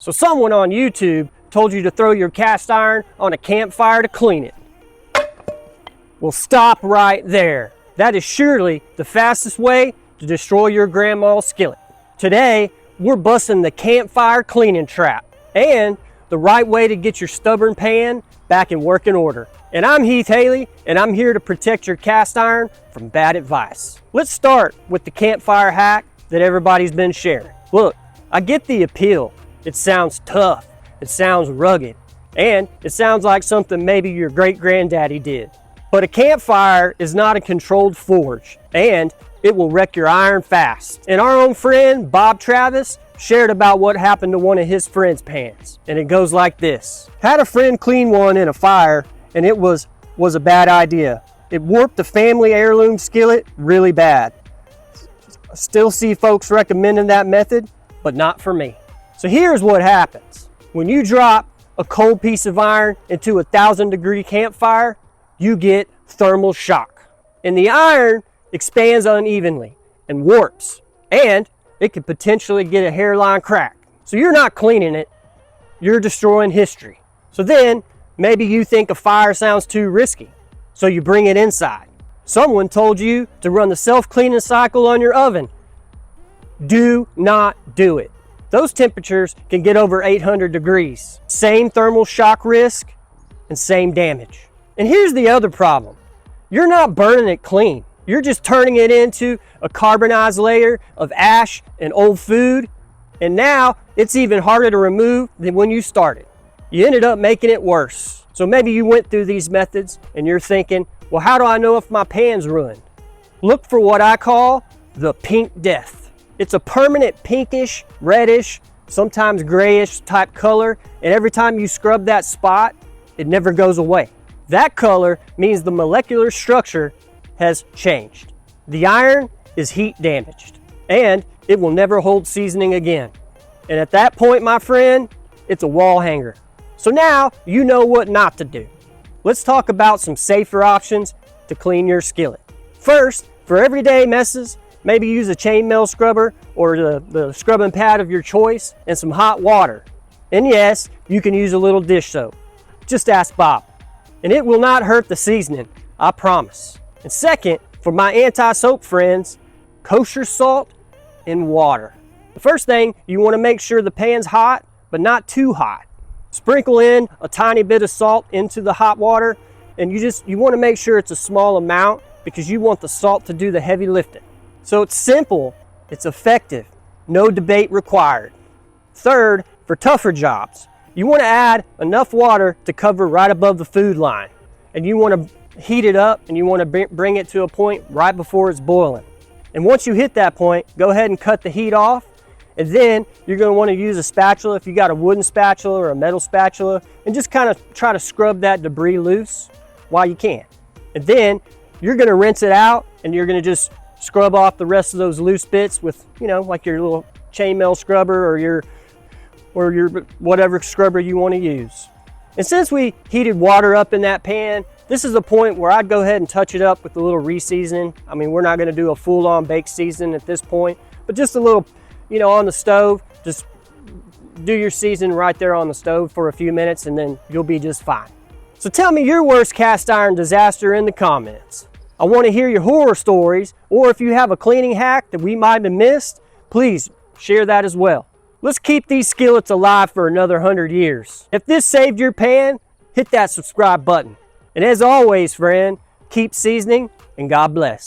So someone on YouTube told you to throw your cast iron on a campfire to clean it. Well, stop right there. That is surely the fastest way to destroy your grandma's skillet. Today, we're busting the campfire cleaning trap and the right way to get your stubborn pan back in working order. And I'm Heath Hayley, and I'm here to protect your cast iron from bad advice. Let's start with the campfire hack that everybody's been sharing. Look, I get the appeal. It sounds tough, it sounds rugged, and it sounds like something maybe your great-granddaddy did. But a campfire is not a controlled forge, and it will wreck your iron fast. And our own friend, Bob Travis, shared about what happened to one of his friend's pans. And it goes like this. Had a friend clean one in a fire, and it was a bad idea. It warped the family heirloom skillet really bad. I still see folks recommending that method, but not for me. So here's what happens. When you drop a cold piece of iron into a 1,000-degree campfire, you get thermal shock. And the iron expands unevenly and warps, and it could potentially get a hairline crack. So you're not cleaning it, you're destroying history. So then maybe you think a fire sounds too risky, so you bring it inside. Someone told you to run the self-cleaning cycle on your oven. Do not do it. Those temperatures can get over 800 degrees. Same thermal shock risk and same damage. And here's the other problem. You're not burning it clean. You're just turning it into a carbonized layer of ash and old food. And now it's even harder to remove than when you started. You ended up making it worse. So maybe you went through these methods and you're thinking, well, how do I know if my pan's ruined? Look for what I call the pink death. It's a permanent pinkish, reddish, sometimes grayish type color. And every time you scrub that spot, it never goes away. That color means the molecular structure has changed. The iron is heat damaged, and it will never hold seasoning again. And at that point, my friend, it's a wall hanger. So now you know what not to do. Let's talk about some safer options to clean your skillet. First, for everyday messes, maybe use a chainmail scrubber or the scrubbing pad of your choice and some hot water. And yes, you can use a little dish soap. Just ask Bob. And it will not hurt the seasoning, I promise. And second, for my anti-soap friends, kosher salt and water. The first thing, you want to make sure the pan's hot, but not too hot. Sprinkle in a tiny bit of salt into the hot water, and you want to make sure it's a small amount because you want the salt to do the heavy lifting. So it's simple, it's effective, no debate required. Third, for tougher jobs, you want to add enough water to cover right above the food line. And you want to heat it up and you want to bring it to a point right before it's boiling. And once you hit that point, go ahead and cut the heat off. And then you're going to want to use a spatula if you got a wooden spatula or a metal spatula, and just kind of try to scrub that debris loose while you can. And then you're going to rinse it out and you're going to just scrub off the rest of those loose bits with, like your little chainmail scrubber or your whatever scrubber you want to use. And since we heated water up in that pan, this is a point where I'd go ahead and touch it up with a little re-season. I mean, we're not going to do a full-on baked season at this point, but just a little, on the stove. Just do your season right there on the stove for a few minutes and then you'll be just fine. So tell me your worst cast iron disaster in the comments. I want to hear your horror stories, or if you have a cleaning hack that we might have missed, please share that as well. Let's keep these skillets alive for another 100 years. If this saved your pan, hit that subscribe button. And as always, friend, keep seasoning and God bless.